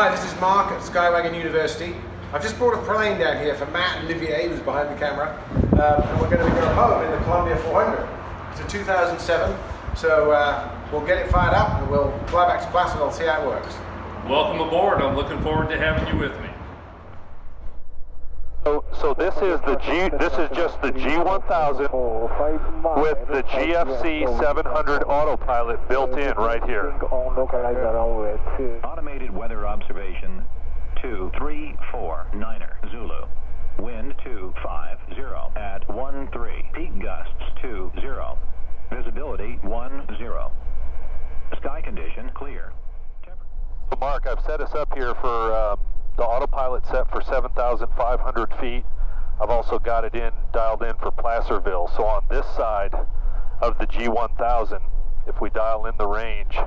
Hi, this is Mark at Skywagon University. I've just brought a plane down here for Matt and Olivier, who's behind the camera, and we're going to be going home in the Columbia 400. It's a 2007, so we'll get it fired up and we'll fly back to Placerville and see how it works. Welcome aboard. I'm looking forward to having you with me. So this is just the G1000 with the GFC 700 autopilot built in right here. Automated weather observation 2349er Zulu. Wind 250 at 13. Peak gusts 20. Visibility 10. Sky condition clear. So Mark, I've set us up here for the autopilot set for 7,500 feet. I've also got it dialed in for Placerville. So on this side of the G1000, if we dial in the range,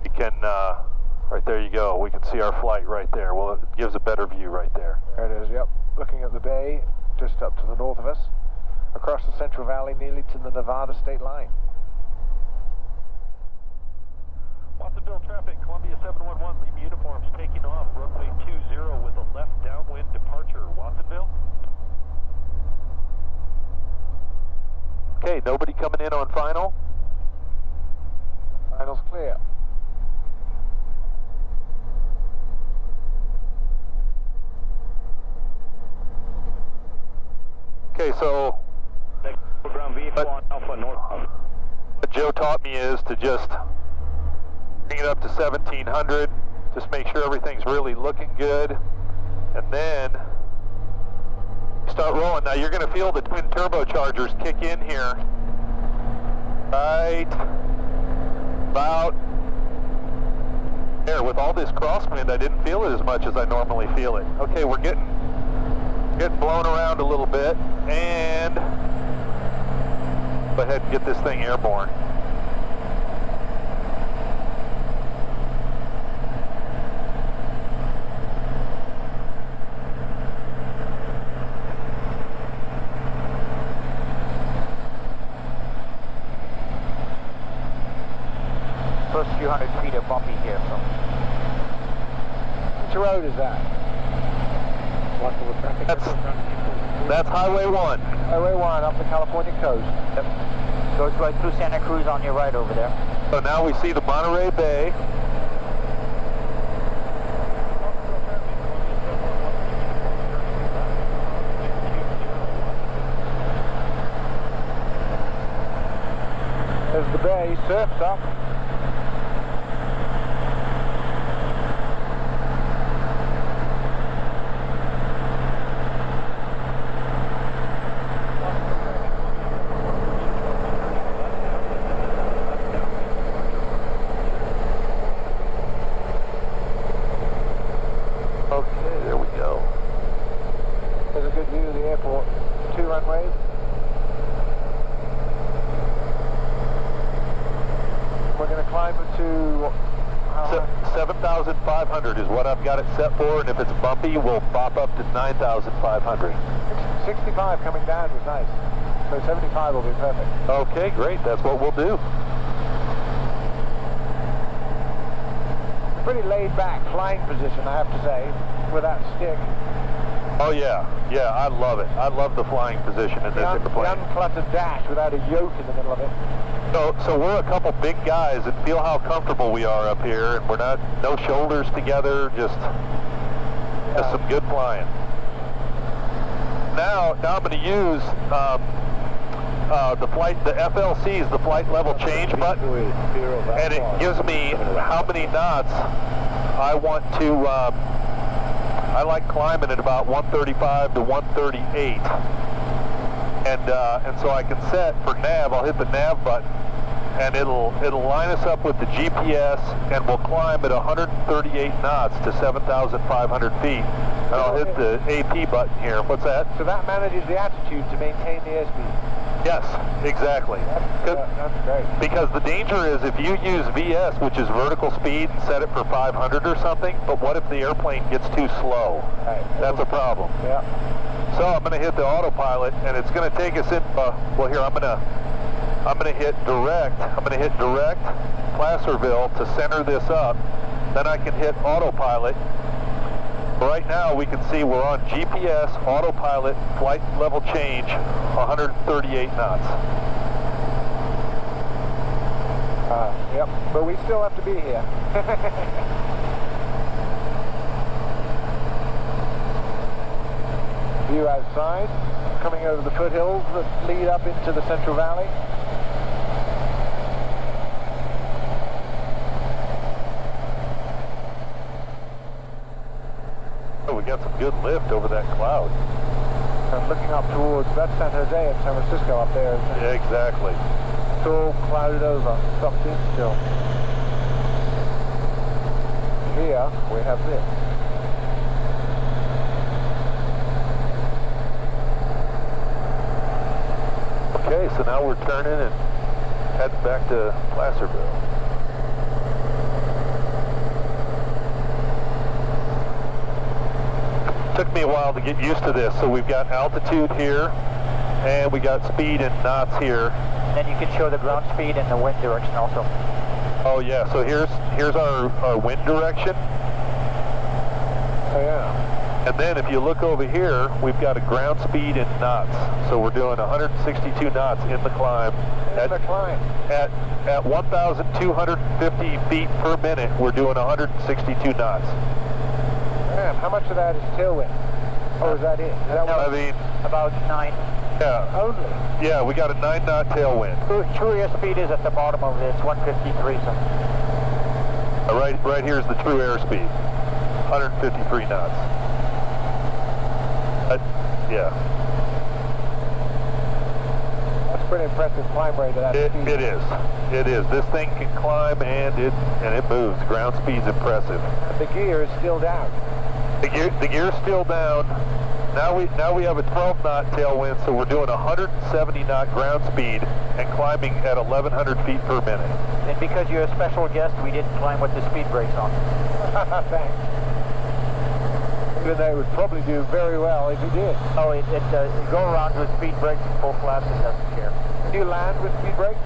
we can, right there you go, we can see our flight right there. Well, it gives a better view right there. There it is, yep. Looking at the bay, just up to the north of us, across the Central Valley, nearly to the Nevada state line. Watsonville traffic, Columbia 711, Lima uniforms taking off, runway 20 with a left downwind departure, Watsonville. Okay, nobody coming in on final? Final's clear. Okay, so what Joe taught me is to just bring it up to 1700, just make sure everything's really looking good, and then start rolling. Now you're going to feel the twin turbochargers kick in here right about there. With all this crosswind, I didn't feel it as much as I normally feel it. Okay, we're getting blown around a little bit, and go ahead and get this thing airborne. First few hundred feet are bumpy here, so. Which road is that? That's Highway 1. Highway 1 up the California coast. Yep. Goes right through Santa Cruz on your right over there. So now we see the Monterey Bay. There's the bay, surf's up. Okay, there we go. There's a good view of the airport. 2 runways. We're going to climb it to 7,500 is what I've got it set for, and if it's bumpy, we'll bop up to 9,500. 65 coming down was nice. So 75 will be perfect. Okay, great. That's what we'll do. Pretty laid back flying position, I have to say, with that stick. Oh yeah, yeah, I love it. I love the flying position in this airplane. The uncluttered dash without a yoke in the middle of it. So we're a couple big guys, and feel how comfortable we are up here, and we're not, no shoulders together, just some good flying. Now I'm going to use the FLC's, the flight level change button, and it gives me how many knots I want to, I like climbing at about 135 to 138. And so I can set for nav, I'll hit the nav button, and it'll line us up with the GPS, and we'll climb at 138 knots to 7,500 feet. And I'll hit the AP button here. What's that? So that manages the attitude to maintain the airspeed. Yes, exactly. That's great. Because the danger is if you use VS, which is vertical speed, and set it for 500 or something, but what if the airplane gets too slow? Right. That's a problem. Yeah. So I'm going to hit the autopilot, and it's going to take us in. Well, here I'm going to hit direct. I'm going to hit direct Placerville to center this up, then I can hit autopilot. Right now we can see we're on GPS, autopilot, flight level change, 138 knots. Yep, but we still have to be here. View outside, coming over the foothills that lead up into the Central Valley. Oh, we got some good lift over that cloud. And looking up towards, that's San Jose and San Francisco up there, isn't it? Yeah, exactly. It's all clouded over, something still. Here we have this. Okay, so now we're turning and heading back to Placerville. Took me a while to get used to this, so we've got altitude here, and we got speed in knots here. Then you can show the ground speed and the wind direction also. Oh yeah, so here's our wind direction. Oh yeah. And then if you look over here, we've got a ground speed in knots. So we're doing 162 knots in the climb. In the climb. At 1,250 feet per minute, we're doing 162 knots. Man, how much of that is tailwind? Or is that it? Is that No, what I mean, about 9. yeah. only? Yeah, we got a 9-knot tailwind. True airspeed is at the bottom of it. It's 153. So. Right here's the true airspeed, 153 knots. Yeah. That's a pretty impressive climb rate at that speed. It is. It is. This thing can climb and it moves. Ground speed's impressive. The gear is still down. The gear's still down. Now we have a 12-knot tailwind, so we're doing 170-knot ground speed and climbing at 1,100 feet per minute. And because you're a special guest, we didn't climb with the speed brakes on. Thanks. Even though it would probably do very well if you did. Oh, you go around with speed brakes and full flaps, it doesn't care. Do you land with speed brakes?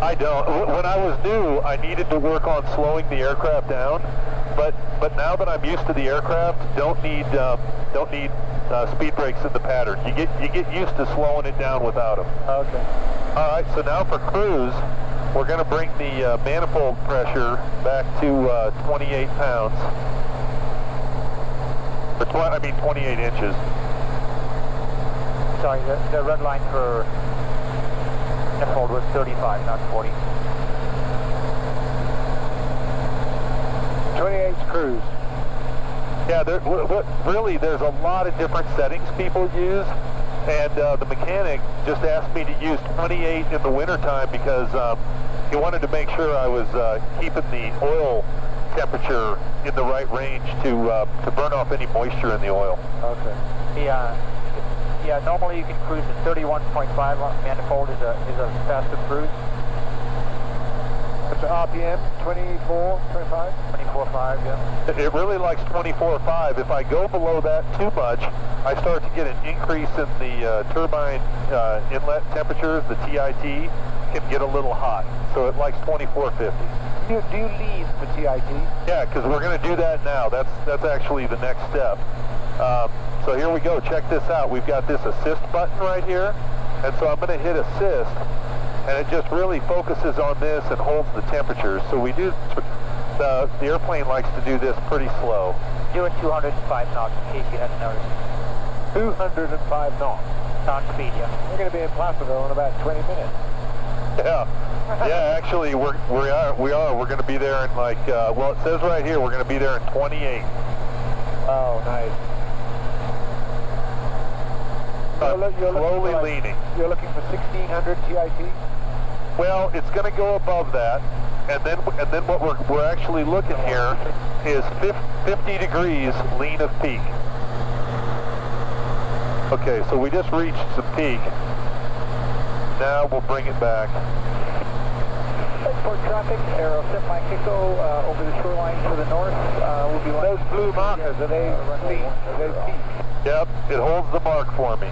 I don't. When I was new, I needed to work on slowing the aircraft down, but now that I'm used to the aircraft, don't need speed brakes in the pattern. You get used to slowing it down without them. Okay. All right. So now for cruise, we're going to bring the manifold pressure back to 28 pounds. Or 28 inches. Sorry, the red line for manifold was 35, not 40. 28's cruise. Yeah, really, there's a lot of different settings people use, and the mechanic just asked me to use 28 in the wintertime because he wanted to make sure I was keeping the oil temperature in the right range to burn off any moisture in the oil. Okay. Yeah, normally you can cruise at 31.5 on manifold is a faster cruise. What's the RPM? 24, 25? 24.5, yeah. It really likes 24.5. If I go below that too much, I start to get an increase in the turbine inlet temperatures. The TIT can get a little hot, so it likes 24.50. Do you leave the TIT? Yeah, because we're going to do that now. That's actually the next step. So here we go. Check this out. We've got this assist button right here, and so I'm going to hit assist, and it just really focuses on this and holds the temperature. So we do. The airplane likes to do this pretty slow. Doing 205 knots in case you hadn't noticed. 205 knots. On speed, yeah. We're going to be in Placerville in about 20 minutes. Yeah. Yeah, actually, we are. We're going to be there in like, well, it says right here, we're going to be there in 28. Oh, nice. You're slowly for leaning. You're looking for 1600 TIT? Well, it's going to go above that, and then what we're actually looking here is 50 degrees lean of peak. Okay, so we just reached some peak. Now we'll bring it back. For traffic, Aero set my Kiko over the shoreline to the north. Will be Those blue markers, are they lean? Are they peak? Yep, it holds the mark for me.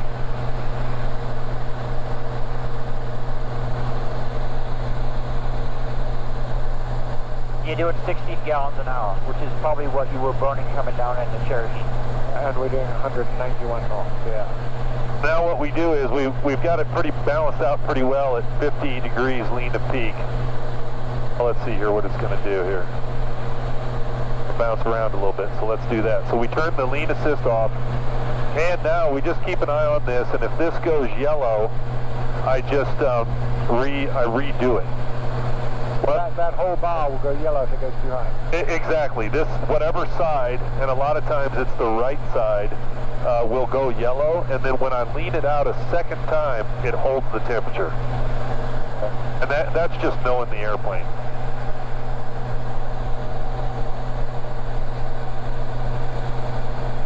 you're doing 16 gallons an hour, which is probably what you were burning coming down in the Cherokee. And we're doing 191 knots, yeah. Now what we do is we've got it pretty balanced out pretty well at 50 degrees lean to peak. Well, let's see here what it's going to do here. Bounce around a little bit, so let's do that. So we turn the lean assist off, and now we just keep an eye on this, and if this goes yellow, I just redo it. That whole bar will go yellow if it goes too high. Exactly. This, whatever side, and a lot of times it's the right side, will go yellow, and then when I lean it out a second time, it holds the temperature. And that's just knowing the airplane.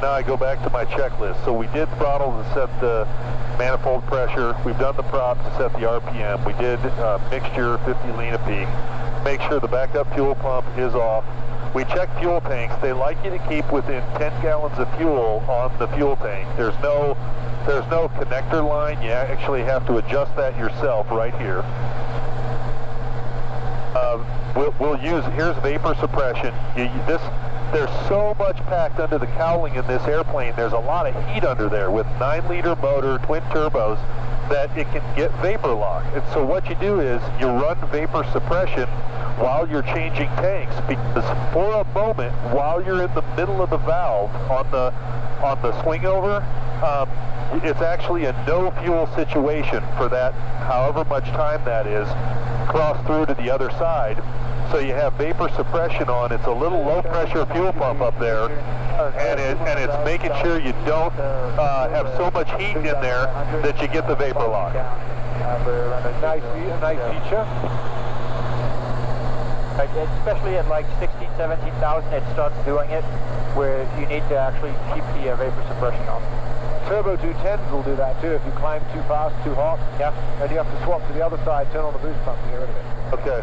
Now I go back to my checklist. So we did throttle to set the manifold pressure. We've done the prop to set the RPM. We did mixture 50 lean a peak. Make sure the backup fuel pump is off. We check fuel tanks. They like you to keep within 10 gallons of fuel on the fuel tank. There's no connector line. You actually have to adjust that yourself right here. We'll use, here's vapor suppression. There's so much packed under the cowling in this airplane. There's a lot of heat under there with 9-liter motor, twin turbos, that it can get vapor lock. And so what you do is you run vapor suppression while you're changing tanks, because for a moment, while you're in the middle of the valve on the swingover, it's actually a no fuel situation for that, however much time that is, cross through to the other side. So you have vapor suppression on. It's a little low pressure fuel pump up there, and it's making sure you don't have so much heat in there that you get the vapor lock. A nice feature. Especially at like 16, 17,000, it starts doing it, where you need to actually keep the vapor suppression on. Turbo 210s will do that too. If you climb too fast, too hot, yeah, and you have to swap to the other side, turn on the boost pump and get rid of it. Okay.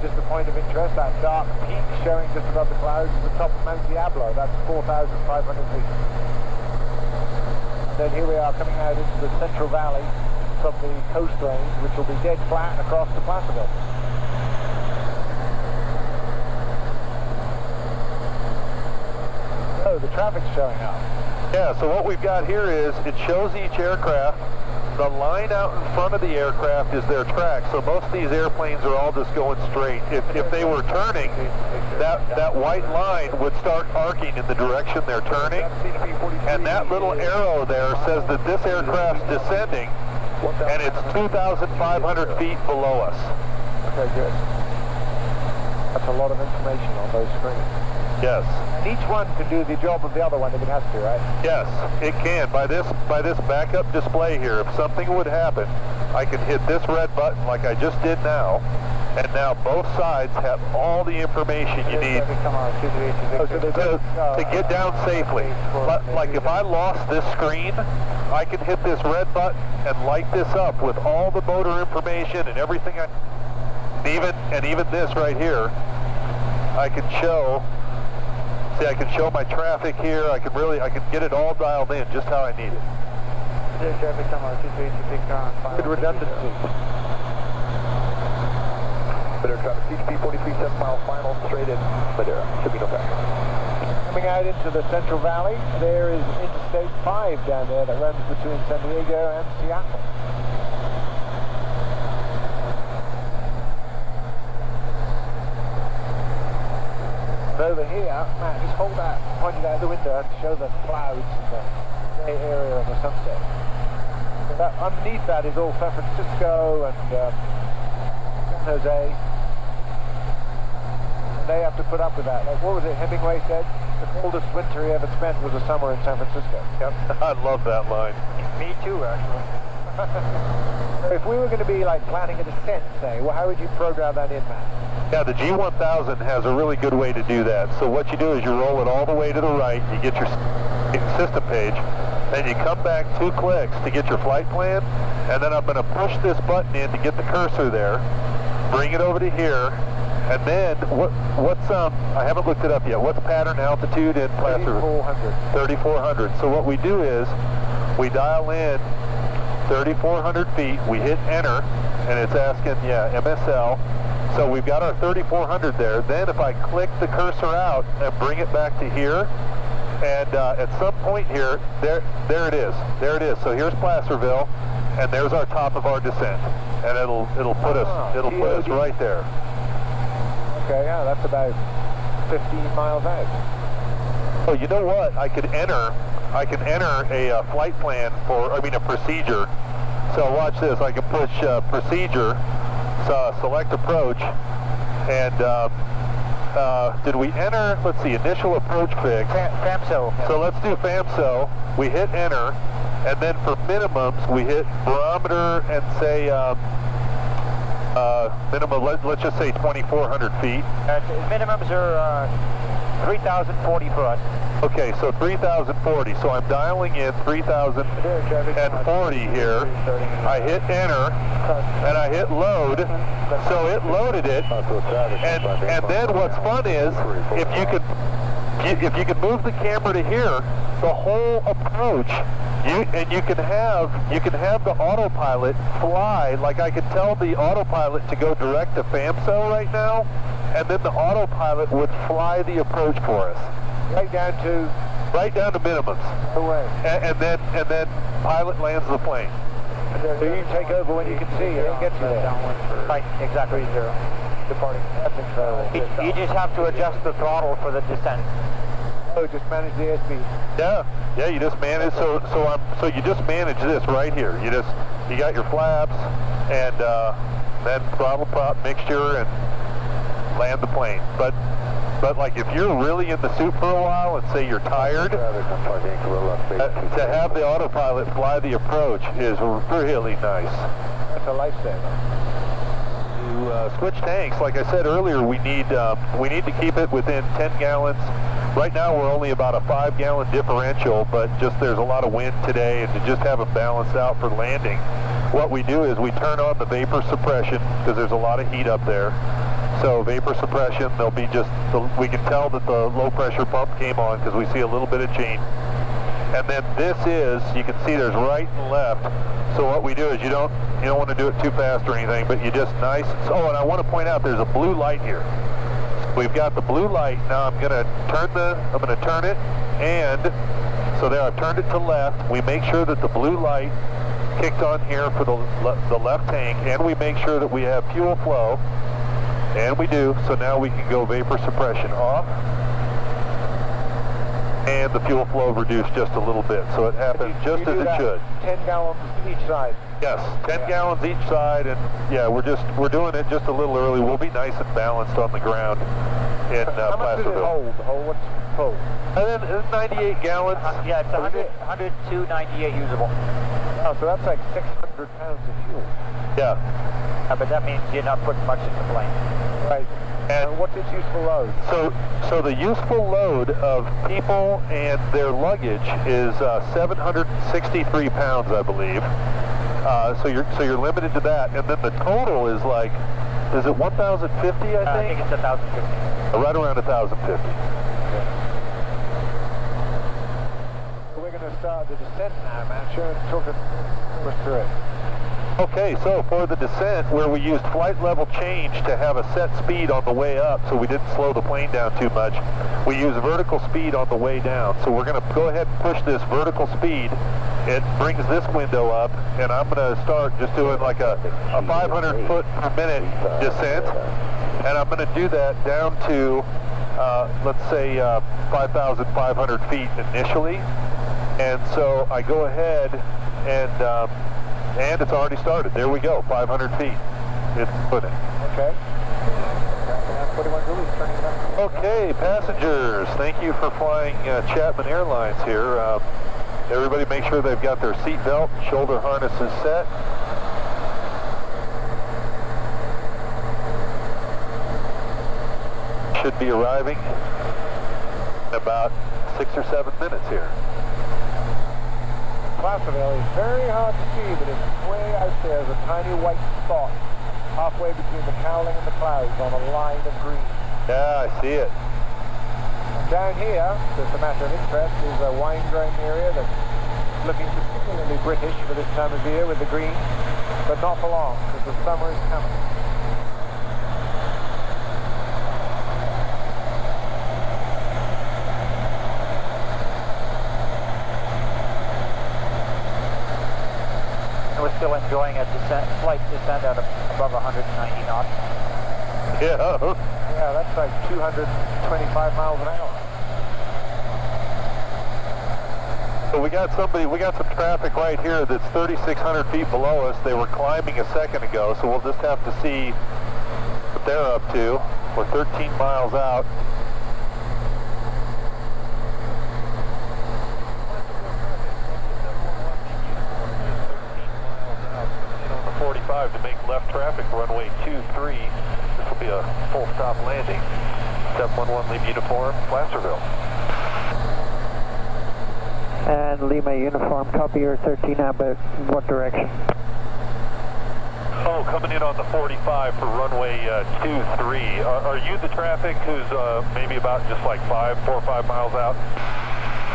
Just a point of interest, that dark peak showing just above the clouds is the top of Mount Diablo. That's 4,500 feet. And then here we are coming out into the Central Valley from the coast range, which will be dead flat across to Placerville. Oh, the traffic's showing up. Yeah, so what we've got here is, it shows each aircraft. The line out in front of the aircraft is their track, so most of these airplanes are all just going straight. If they were turning, that white line would start arcing in the direction they're turning, and that little arrow there says that this aircraft's descending, and it's 2,500 feet below us. Okay, good. That's a lot of information on those screens. Yes. And each one can do the job of the other one if it has to, right? Yes, it can. By this backup display here, if something would happen, I can hit this red button like I just did now, and now both sides have all the information you need to get down safely. Like if I lost this screen, I can hit this red button and light this up with all the motor information and everything. Even this right here, I can show. See, I can show my traffic here. I can get it all dialed in just how I need it. Good redundancy. Better traffic, CHP 43, 7 mile final, straight in Madera. Should be no traffic. Coming out into the Central Valley, there is Interstate 5 down there that runs between San Diego and Seattle. Over here, Matt, just hold that, pointed out the window and show the clouds and the gray area of the sunset. So that, underneath that is all San Francisco and San Jose. And they have to put up with that. Like, what was it Hemingway said? the coldest winter he ever spent was a summer in San Francisco. Yep. I love that line. Me too, actually. So if we were going to be like planning a descent, say, well, how would you program that in, Matt? Yeah, the G1000 has a really good way to do that. So what you do is you roll it all the way to the right, you get your system page, then you come back 2 clicks to get your flight plan, and then I'm going to push this button in to get the cursor there, bring it over to here, and then what's I haven't looked it up yet. What's pattern altitude in Placerville? 3,400. 3,400. So what we do is we dial in 3,400 feet, we hit enter, and it's asking, yeah, MSL. So we've got our 3,400 there. Then if I click the cursor out and bring it back to here, and at some point here, there it is. There it is. So here's Placerville, and there's our top of our descent, and it'll put us right there. Okay, yeah, that's about 15 miles out. Oh, you know what? I can enter a flight plan a procedure. So watch this. I can push procedure, select approach, and did we enter? Let's see, initial approach fix. FAMSO. So let's do FAMSO. We hit enter, and then for minimums we hit barometer and say minimum. Let's just say 2,400 feet. Minimums are 3,040 for us. Okay, so 3,040. So I'm dialing in 3,040 here. I hit enter, and I hit load. So it loaded it. And then what's fun is if you can move the camera to here, the whole approach, you can have the autopilot fly. Like I could tell the autopilot to go direct to FAMSO right now, and then the autopilot would fly the approach for us. Right down to minimums. No way. And then pilot lands the plane. So you take over when you can see it. It gets you there. Right, exactly. 0. Departing. That's incredible. You just have to adjust the throttle for the descent. Oh, just manage the airspeed. Yeah, you just manage. So you just manage this right here. You got your flaps, and then throttle prop mixture, and land the plane. But like if you're really in the suit for a while and say you're tired, to have the autopilot fly the approach is really nice. That's a lifesaver. To switch tanks, like I said earlier, we need to keep it within 10 gallons. Right now we're only about a 5-gallon differential, but just there's a lot of wind today, and to just have it balanced out for landing, what we do is we turn on the vapor suppression because there's a lot of heat up there. So vapor suppression, we can tell that the low pressure pump came on because we see a little bit of change. And then this is, you can see there's right and left. So what we do is you don't want to do it too fast or anything, but you just nice. Oh, and I want to point out there's a blue light here. We've got the blue light. Now I'm going to turn it, and so there I've turned it to left. We make sure that the blue light kicked on here for the left tank, and we make sure that we have fuel flow. And we do, so now we can go vapor suppression off, and the fuel flow reduced just a little bit, so it happened just as it should. 10 gallons each side. Yes, 10 gallons each side, and yeah, we're doing it just a little early. We'll be nice and balanced on the ground in How much does it Placerville. hold? What's full? And then it's 98 gallons. Yeah, it's 100 to 98 usable. Oh, so that's like 600 pounds of fuel. Yeah. But that means you're not putting much in the plane. Right. And what's its useful load? So the useful load of people and their luggage is 763 pounds, I believe. So you're limited to that, and then the total is like, is it 1,050? I think it's 1,050. Right around 1,050. We're going to start the descent now, man. Sure, talk us through it. Okay, so for the descent, where we used flight level change to have a set speed on the way up so we didn't slow the plane down too much, we use vertical speed on the way down. So we're going to go ahead and push this vertical speed. It brings this window up, and I'm going to start just doing like a 500 foot per minute descent, and I'm going to do that down to, let's say, 5,500 feet initially. And so I go ahead and it's already started. There we go, 500 feet. It's put it. Okay. 41 degrees, turning it up. Okay, passengers, thank you for flying Chapman Airlines here. Everybody make sure they've got their seat belt, shoulder harnesses set. Should be arriving in about 6 or 7 minutes here. Placerville is very hard to see, but it's way out there. There's a tiny white spot halfway between the cowling and the clouds on a line of green. Yeah, I see it. Down here, just a matter of interest, is a wine growing area that's looking particularly British for this time of year with the green, but not for long, because the summer is coming. We're still enjoying a slight descent at above 190 knots. Yeah. Yeah, that's like 225 miles an hour. So we got some traffic right here that's 3,600 feet below us. They were climbing a second ago, so we'll just have to see what they're up to. We're 13 miles out. On the 45 to make left traffic, runway 23. This will be a full stop landing. 711 leave uniform, Placerville. And Lima uniform, copy your 13 Abbott, what direction? Oh, coming in on the 45 for runway 23. Are you the traffic who's maybe about just like 4 or 5 miles out?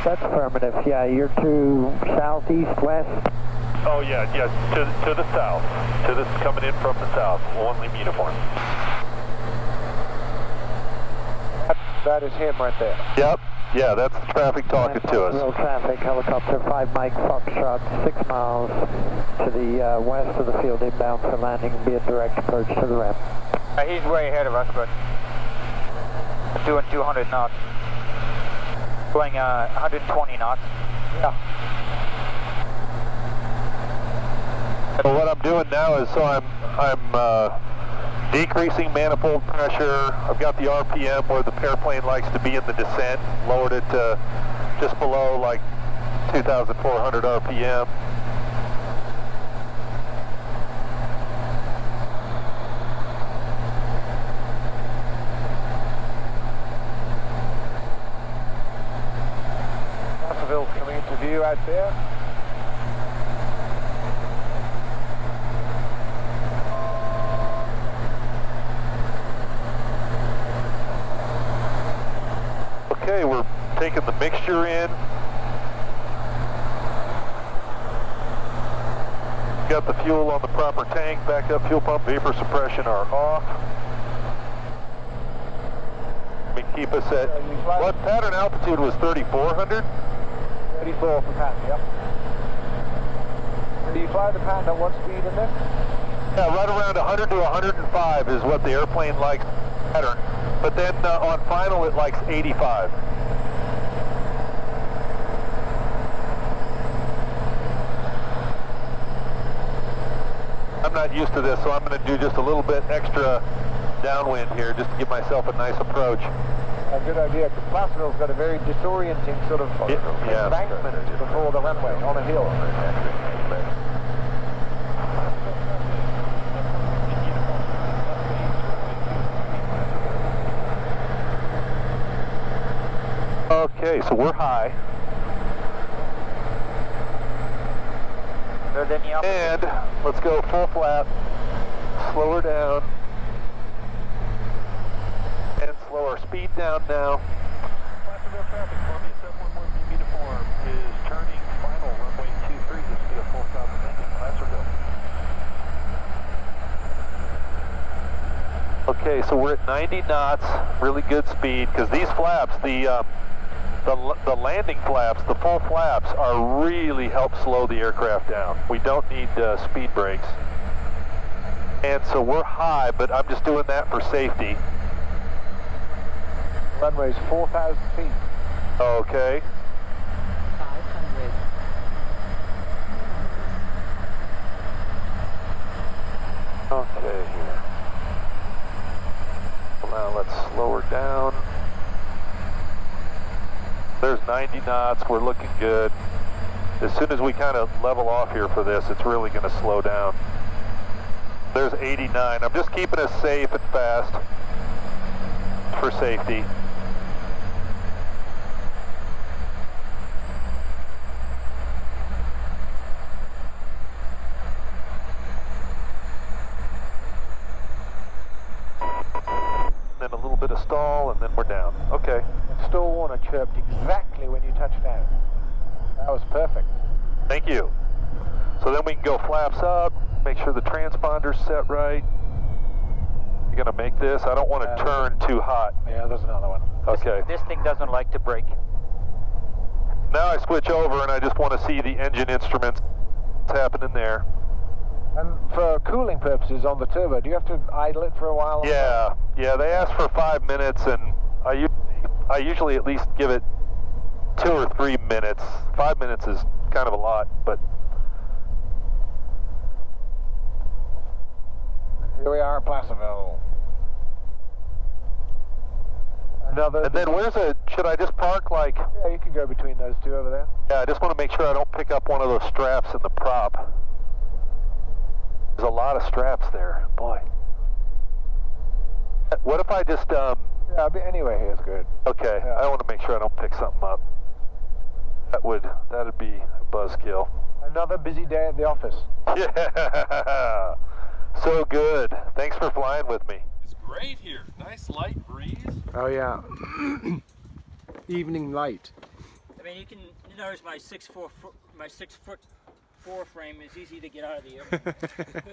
That's affirmative, yeah, you're to southeast, west? Oh yeah, to the south. Coming in from the south, one leave uniform. That is him right there. Yep, yeah, that's the traffic talking to us. Real traffic, helicopter 5 Mike Foxtrot, 6 miles to the west of the field inbound for landing and be a direct approach to the ramp. He's way ahead of us, but doing 200 knots. Going 120 knots. Yeah. So what I'm doing now is, I'm decreasing manifold pressure. I've got the RPM where the airplane likes to be in the descent, lowered it to just below like 2,400 RPM. Placerville's coming into view out there. Okay, we're taking the mixture in. Got the fuel on the proper tank, backup fuel pump, vapor suppression are off. We keep us at, what pattern altitude was 3,400? 34 for pattern, yep. Do you fly the pattern at what speed in this? Yeah, right around 100 to 105 is what the airplane likes pattern. But then on final it likes 85. I'm not used to this, so I'm going to do just a little bit extra downwind here just to give myself a nice approach. A good idea, because Placerville's got a very disorienting sort of embankment before the runway on a hill. Okay, so we're high. And let's go full flap, slow her down, and slow our speed down now. Placerville traffic, Columbia 711 uniform is turning final, runway 23. This will be a full stop landing, Placerville. Okay, so we're at 90 knots, really good speed, because these flaps, the landing flaps, the full flaps, are really help slow the aircraft down. We don't need speed brakes. And so we're high, but I'm just doing that for safety. Runway's 4,000 feet. Okay. 500. Okay, here. Now let's slow her down. There's 90 knots, we're looking good. As soon as we kind of level off here for this, it's really going to slow down. There's 89. I'm just keeping us safe and fast for safety. Then a little bit of stall, and then we're down. Okay. Stall warner chirped exactly when you touched down. That was perfect. Thank you. So then we can go flaps up, make sure the transponder's set right. You're gonna make this? I don't want to turn too hot. Yeah, there's another one. Okay. This thing doesn't like to brake. Now I switch over and I just want to see the engine instruments. What's happening there? And for cooling purposes on the turbo, do you have to idle it for a while? Yeah, they asked for 5 minutes, and I usually at least give it 2 or 3 minutes. 5 minutes is kind of a lot, but Here we are at Placerville. Another. and then should I just park like? Yeah, you can go between those two over there. Yeah, I just want to make sure I don't pick up one of those straps in the prop. There's a lot of straps there, boy. What if I just Yeah, anyway here is good. Okay, Yeah. I want to make sure I don't pick something up. That'd be a buzzkill. Another busy day at the office. Yeah, so good. Thanks for flying with me. It's great here. Nice light breeze. Oh yeah. Evening light. I mean, you can notice my 6'4" frame is easy to get out of the air.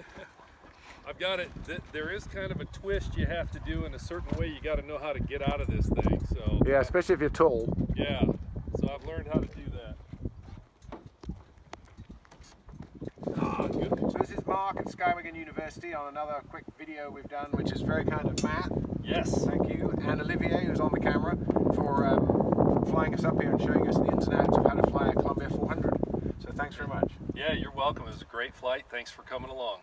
I've got it. There is kind of a twist you have to do in a certain way. You got to know how to get out of this thing. So Yeah, especially if you're tall. yeah. So I've learned how to do that. Ah, good. So this is Mark at Skyway University on another quick video we've done, which is very kind of Matt. Yes. Thank you. And Olivier, who's on the camera, for flying us up here and showing us the ins and outs of how to fly a Columbia 400. So thanks very much. Yeah, you're welcome. It was a great flight. Thanks for coming along.